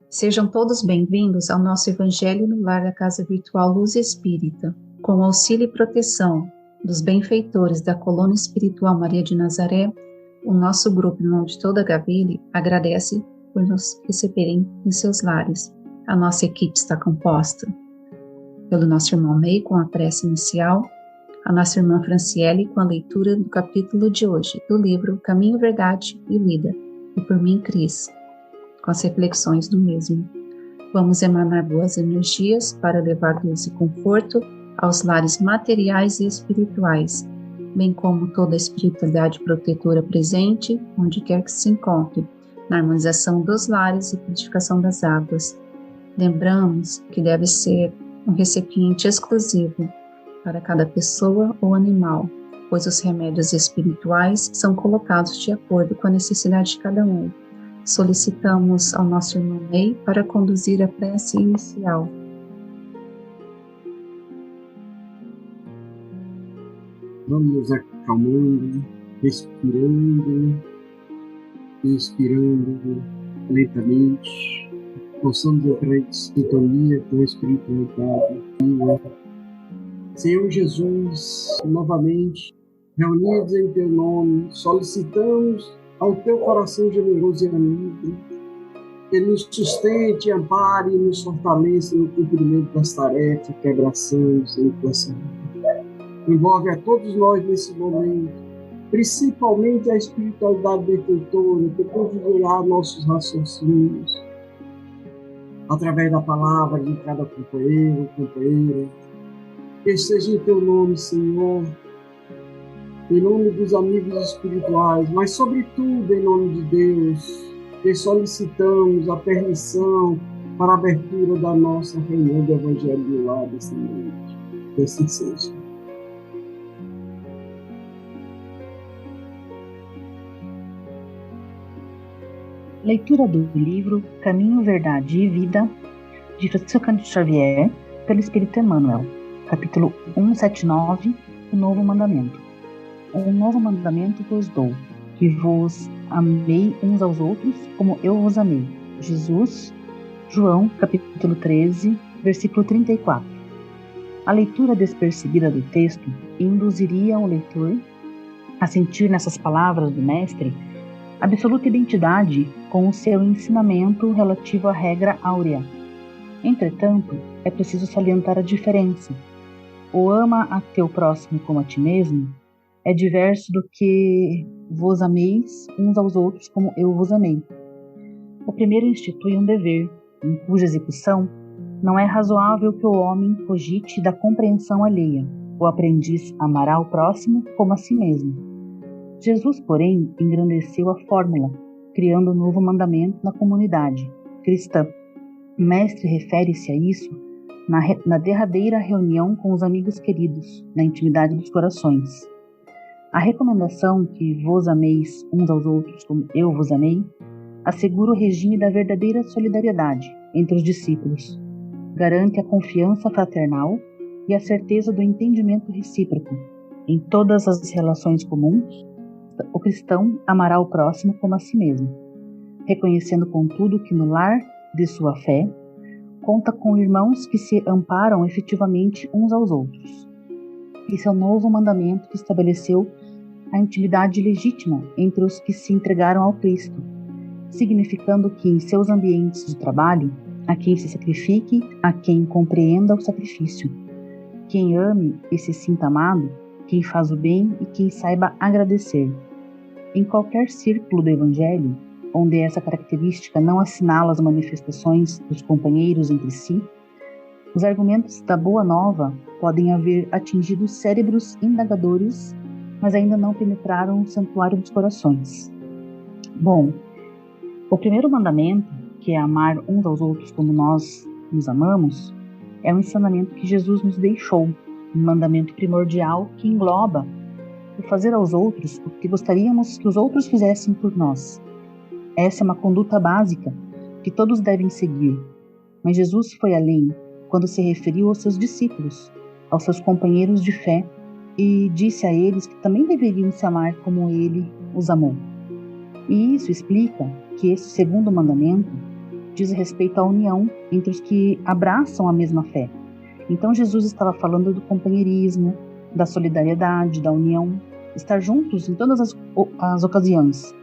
Sejam todos bem-vindos ao nosso Evangelho no Lar da Casa Virtual Luz Espírita. Com o auxílio e proteção dos benfeitores da Colônia Espiritual Maria de Nazaré, o nosso grupo, em nome de toda a Gavile, agradece por nos receberem em seus lares. A nossa equipe está composta pelo nosso irmão Ney, com a prece inicial, a nossa irmã Franciele, com a leitura do capítulo de hoje, do livro Caminho, Verdade e Vida, e por mim, Cris, com as reflexões do mesmo. Vamos emanar boas energias para levar luz e conforto aos lares materiais e espirituais, bem como toda a espiritualidade protetora presente, onde quer que se encontre, na harmonização dos lares e purificação das águas. Lembramos que deve ser um recipiente exclusivo para cada pessoa ou animal, pois os remédios espirituais são colocados de acordo com a necessidade de cada um. Solicitamos ao nosso irmão Ney para conduzir a prece inicial. Vamos acalmando, respirando, inspirando lentamente. Possamos entrar em sintonia com a espiritualidade. Senhor Jesus, novamente, reunidos em Teu nome, solicitamos ao Teu coração generoso e amigo, que nos sustente, ampare e nos fortaleça no cumprimento das tarefas que abraçamos em Tua saúde. Envolve a todos nós nesse momento, principalmente a espiritualidade benfeitora, que conduzirá nossos raciocínios, através da palavra de cada companheiro, companheira. Que seja em Teu nome, Senhor, em nome dos amigos espirituais, mas sobretudo em nome de Deus, que solicitamos a permissão para a abertura da nossa reunião do Evangelho do Lar dessa noite. Que assim seja. Leitura do livro Caminho, Verdade e Vida, de Francisco Cândido Xavier, pelo Espírito Emmanuel, capítulo 179, o Novo Mandamento. Um novo mandamento vos dou, que vos amei uns aos outros, como eu vos amei. Jesus, João, capítulo 13, versículo 34. A leitura despercebida do texto induziria o leitor a sentir nessas palavras do Mestre absoluta identidade com o seu ensinamento relativo à regra áurea. Entretanto, é preciso salientar a diferença. O ama a teu próximo como a ti mesmo é diverso do que vos ameis uns aos outros como eu vos amei. O primeiro institui um dever, em cuja execução não é razoável que o homem cogite da compreensão alheia. O aprendiz amará o próximo como a si mesmo. Jesus, porém, engrandeceu a fórmula, criando um novo mandamento na comunidade cristã. O Mestre refere-se a isso na derradeira reunião com os amigos queridos, na intimidade dos corações. A recomendação que vos ameis uns aos outros como eu vos amei assegura o regime da verdadeira solidariedade entre os discípulos, garante a confiança fraternal e a certeza do entendimento recíproco. Em todas as relações comuns, o cristão amará o próximo como a si mesmo, reconhecendo contudo que no lar de sua fé conta com irmãos que se amparam efetivamente uns aos outros. Esse é o novo mandamento que estabeleceu a intimidade legítima entre os que se entregaram ao Cristo, significando que em seus ambientes de trabalho, a quem se sacrifique, a quem compreenda o sacrifício, quem ame e se sinta amado, quem faz o bem e quem saiba agradecer. Em qualquer círculo do Evangelho, onde essa característica não assinala as manifestações dos companheiros entre si, os argumentos da Boa Nova podem haver atingido os cérebros indagadores, mas ainda não penetraram o santuário dos corações. Bom, o primeiro mandamento, que é amar uns aos outros como nós nos amamos, é um ensinamento que Jesus nos deixou, um mandamento primordial que engloba o fazer aos outros o que gostaríamos que os outros fizessem por nós. Essa é uma conduta básica que todos devem seguir, mas Jesus foi além quando se referiu aos seus discípulos, aos seus companheiros de fé e disse a eles que também deveriam se amar como ele os amou. E isso explica que esse segundo mandamento diz respeito à união entre os que abraçam a mesma fé. Então Jesus estava falando do companheirismo, da solidariedade, da união, estar juntos em todas as ocasiões,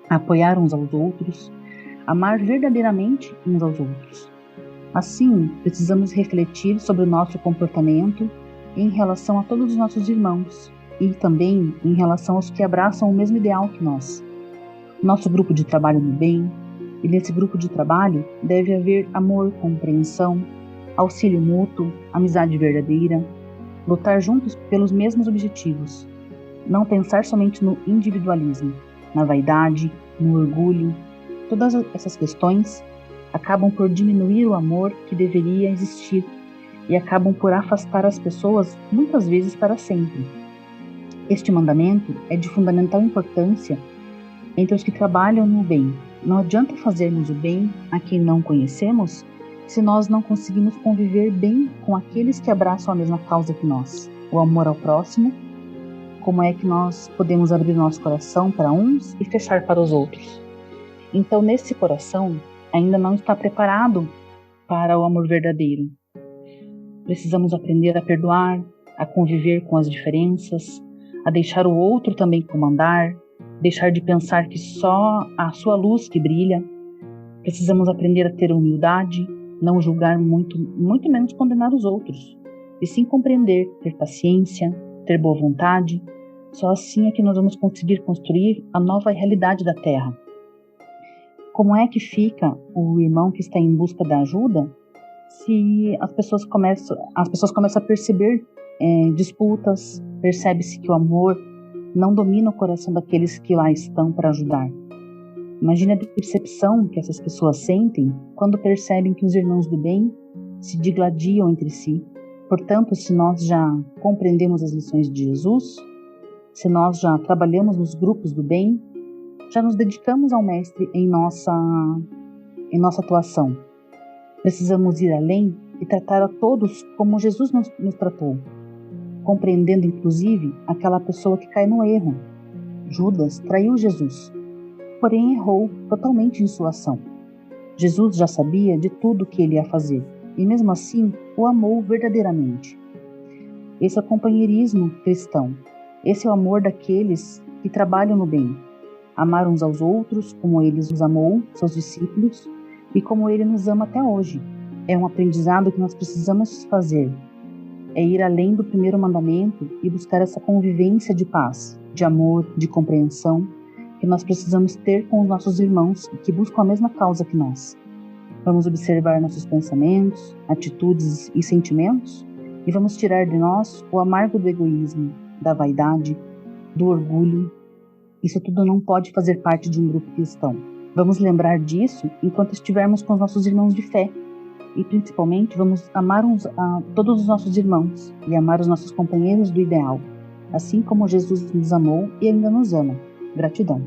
apoiar uns aos outros, amar verdadeiramente uns aos outros. Assim, precisamos refletir sobre o nosso comportamento em relação a todos os nossos irmãos e também em relação aos que abraçam o mesmo ideal que nós. Nosso grupo de trabalho no bem, e nesse grupo de trabalho deve haver amor, compreensão, auxílio mútuo, amizade verdadeira, lutar juntos pelos mesmos objetivos, não pensar somente no individualismo, na vaidade, no orgulho. Todas essas questões acabam por diminuir o amor que deveria existir e acabam por afastar as pessoas muitas vezes para sempre. Este mandamento é de fundamental importância entre os que trabalham no bem. Não adianta fazermos o bem a quem não conhecemos se nós não conseguimos conviver bem com aqueles que abraçam a mesma causa que nós. O amor ao próximo, como é que nós podemos abrir nosso coração para uns e fechar para os outros. Então, nesse coração, ainda não está preparado para o amor verdadeiro. Precisamos aprender a perdoar, a conviver com as diferenças, a deixar o outro também comandar, deixar de pensar que só a sua luz que brilha. Precisamos aprender a ter humildade, não julgar muito menos condenar os outros, e sim compreender, ter paciência, ter boa vontade. Só assim é que nós vamos conseguir construir a nova realidade da Terra. Como é que fica o irmão que está em busca da ajuda se as pessoas começam a perceber disputas, percebe-se que o amor não domina o coração daqueles que lá estão para ajudar. Imagine a decepção que essas pessoas sentem quando percebem que os irmãos do bem se digladiam entre si. Portanto, se nós já compreendemos as lições de Jesus, se nós já trabalhamos nos grupos do bem, já nos dedicamos ao Mestre em nossa atuação. Precisamos ir além e tratar a todos como Jesus nos tratou, compreendendo inclusive aquela pessoa que cai no erro. Judas traiu Jesus, porém errou totalmente em sua ação. Jesus já sabia de tudo o que ele ia fazer, e mesmo assim o amou verdadeiramente. Esse é o companheirismo cristão. Esse é o amor daqueles que trabalham no bem. Amar uns aos outros como ele os amou, seus discípulos, e como ele nos ama até hoje. É um aprendizado que nós precisamos fazer. É ir além do primeiro mandamento e buscar essa convivência de paz, de amor, de compreensão, que nós precisamos ter com os nossos irmãos que buscam a mesma causa que nós. Vamos observar nossos pensamentos, atitudes e sentimentos e vamos tirar de nós o amargo do egoísmo, da vaidade, do orgulho. Isso tudo não pode fazer parte de um grupo cristão. Vamos lembrar disso enquanto estivermos com os nossos irmãos de fé. E principalmente vamos amar todos os nossos irmãos e amar os nossos companheiros do ideal, assim como Jesus nos amou e ainda nos ama. Gratidão.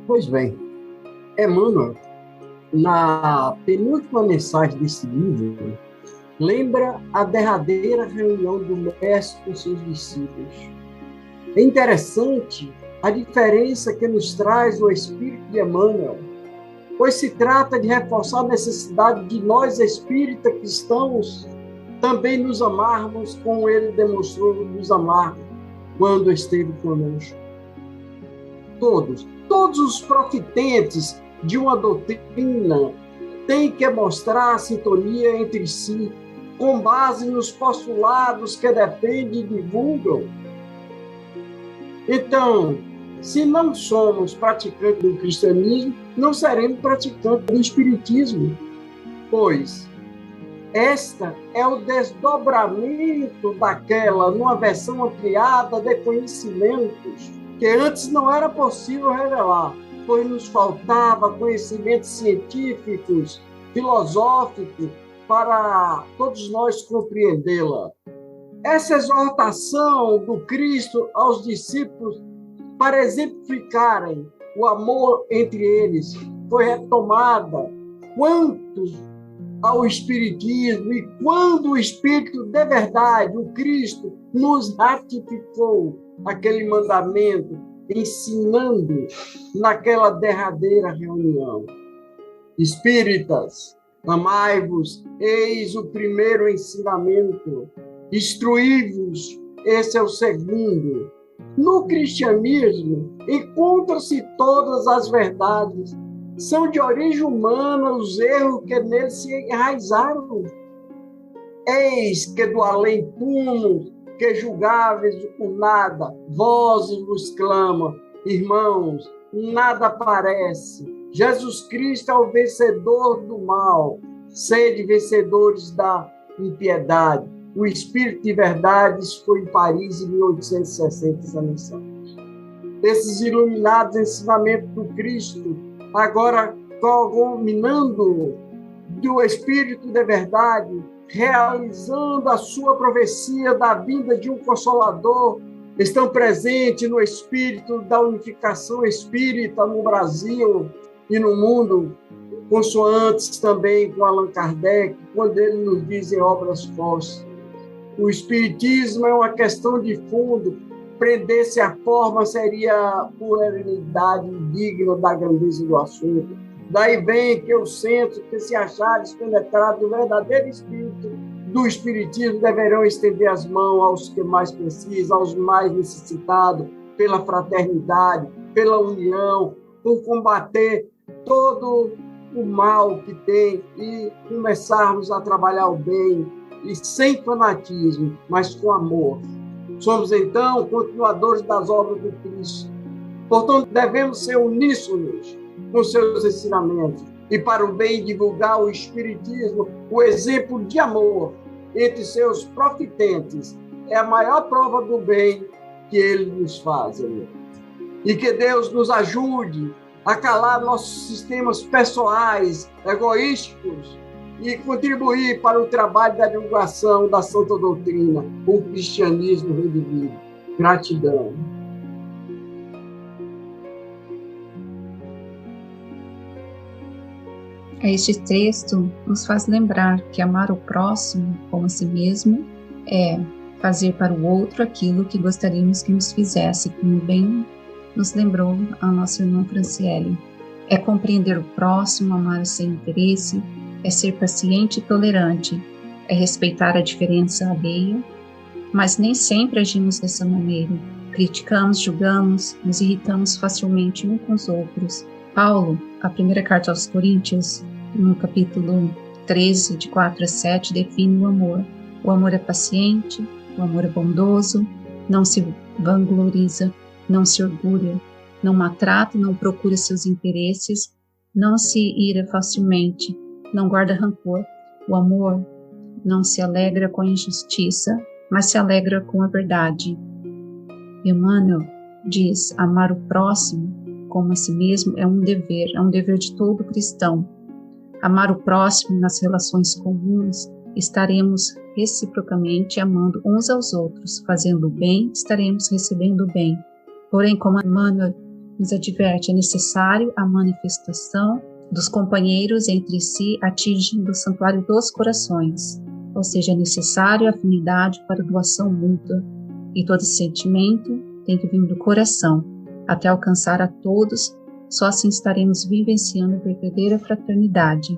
Pois bem, Emmanuel, na penúltima mensagem desse livro, lembra a derradeira reunião do Mestre com seus discípulos. É interessante a diferença que nos traz o Espírito de Emmanuel, pois se trata de reforçar a necessidade de nós, espírita cristãos, também nos amarmos como ele demonstrou nos amar quando esteve conosco. Todos os profitentes de uma doutrina têm que mostrar a sintonia entre si, com base nos postulados que defendem e divulgam. Então, se não somos praticantes do cristianismo, não seremos praticantes do espiritismo, pois esta é o desdobramento daquela, numa versão ampliada de conhecimentos, que antes não era possível revelar, pois nos faltava conhecimentos científicos, filosóficos, para todos nós compreendê-la. Essa exortação do Cristo aos discípulos para exemplificarem o amor entre eles foi retomada, quanto ao Espiritismo, e quando o Espírito de verdade, o Cristo, nos ratificou aquele mandamento, ensinando naquela derradeira reunião. Espíritas, amai-vos, eis o primeiro ensinamento. Instruí-vos, esse é o segundo. No cristianismo, encontram-se todas as verdades. São de origem humana os erros que nele se enraizaram. Eis que do além-túmulo, que julgáveis o nada, vozes vos clamam, irmãos, nada parece. Jesus Cristo é o vencedor do mal, sede vencedores da impiedade. O Espírito de Verdades foi em Paris em 1860, essa mensagem. Esses iluminados ensinamentos do Cristo, agora culminando do Espírito de Verdade, realizando a sua profecia da vinda de um Consolador, estão presentes no espírito da unificação espírita no Brasil e no mundo, consoantes também com Allan Kardec, quando ele nos diz em Obras Fósseis. O espiritismo é uma questão de fundo, prender-se à forma seria a puerilidade indigna da grandeza do assunto. Daí vem que eu sinto que se achares penetrado no verdadeiro espírito do espiritismo, deverão estender as mãos aos que mais precisam, aos mais necessitados, pela fraternidade, pela união, por combater todo o mal que tem e começarmos a trabalhar o bem, e sem fanatismo, mas com amor. Somos, então, continuadores das obras do Cristo. Portanto, devemos ser uníssonos com seus ensinamentos e, para o bem, divulgar o Espiritismo, o exemplo de amor entre seus profitentes. É a maior prova do bem que ele nos faz. E que Deus nos ajude a calar nossos sistemas pessoais, egoísticos, e contribuir para o trabalho da divulgação da Santa Doutrina, o cristianismo redivivo. Gratidão. Este texto nos faz lembrar que amar o próximo como a si mesmo é fazer para o outro aquilo que gostaríamos que nos fizesse, como bem nos lembrou a nossa irmã Franciele. É compreender o próximo, amar sem interesse, é ser paciente e tolerante, é respeitar a diferença alheia, mas nem sempre agimos dessa maneira. Criticamos, julgamos, nos irritamos facilmente uns com os outros. Paulo, a primeira carta aos Coríntios, no capítulo 13, de 4 a 7, define o amor. O amor é paciente, o amor é bondoso, não se vangloriza, não se orgulha, não maltrata, não procura seus interesses, não se ira facilmente, não guarda rancor. O amor não se alegra com a injustiça, mas se alegra com a verdade. Emmanuel diz: amar o próximo como a si mesmo é um dever de todo cristão. Amar o próximo nas relações comuns, estaremos reciprocamente amando uns aos outros. Fazendo o bem, estaremos recebendo o bem. Porém, como Emmanuel nos adverte, é necessário a manifestação dos companheiros entre si, atingindo o santuário dos corações, ou seja, é necessário a afinidade para doação mútua, e todo sentimento tem que vir do coração, até alcançar a todos. Só assim estaremos vivenciando a verdadeira fraternidade.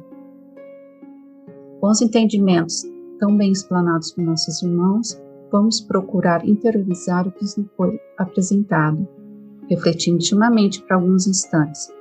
Com os entendimentos tão bem explanados por nossos irmãos, vamos procurar interiorizar o que nos foi apresentado, refletindo intimamente por alguns instantes.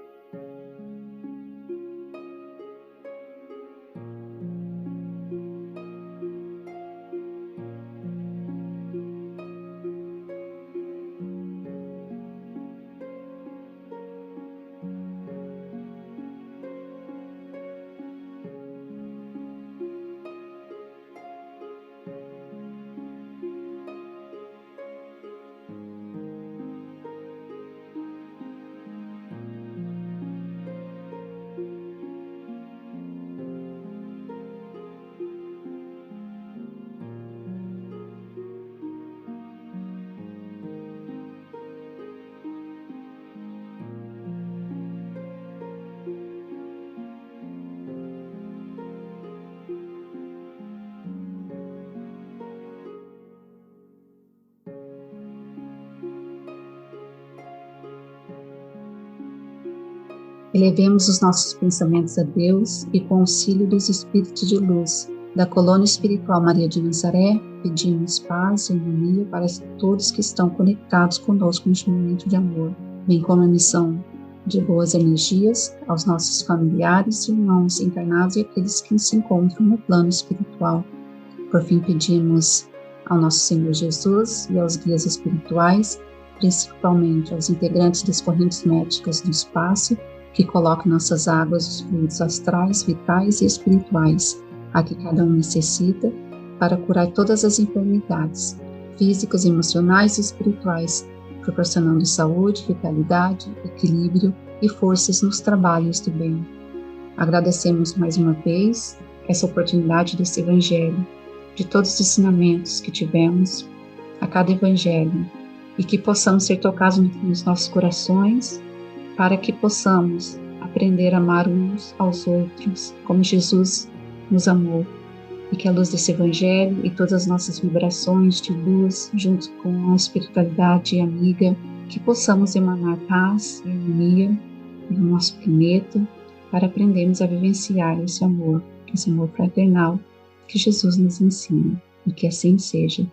Elevemos os nossos pensamentos a Deus e, com o auxílio dos espíritos de luz da colônia espiritual Maria de Nazaré, pedimos paz e harmonia para todos que estão conectados conosco neste momento de amor, bem como a missão de boas energias aos nossos familiares, irmãos encarnados e aqueles que se encontram no plano espiritual. Por fim, pedimos ao nosso Senhor Jesus e aos guias espirituais, principalmente aos integrantes das correntes médicas do espaço, que coloquem nossas águas, os fluidos astrais, vitais e espirituais, a que cada um necessita para curar todas as enfermidades físicas, emocionais e espirituais, proporcionando saúde, vitalidade, equilíbrio e forças nos trabalhos do bem. Agradecemos mais uma vez essa oportunidade desse Evangelho, de todos os ensinamentos que tivemos a cada Evangelho, e que possamos ser tocados nos nossos corações, para que possamos aprender a amar uns aos outros, como Jesus nos amou, e que a luz desse Evangelho e todas as nossas vibrações de luz, junto com a espiritualidade amiga, que possamos emanar paz e harmonia no nosso planeta, para aprendermos a vivenciar esse amor fraternal que Jesus nos ensina, e que assim seja.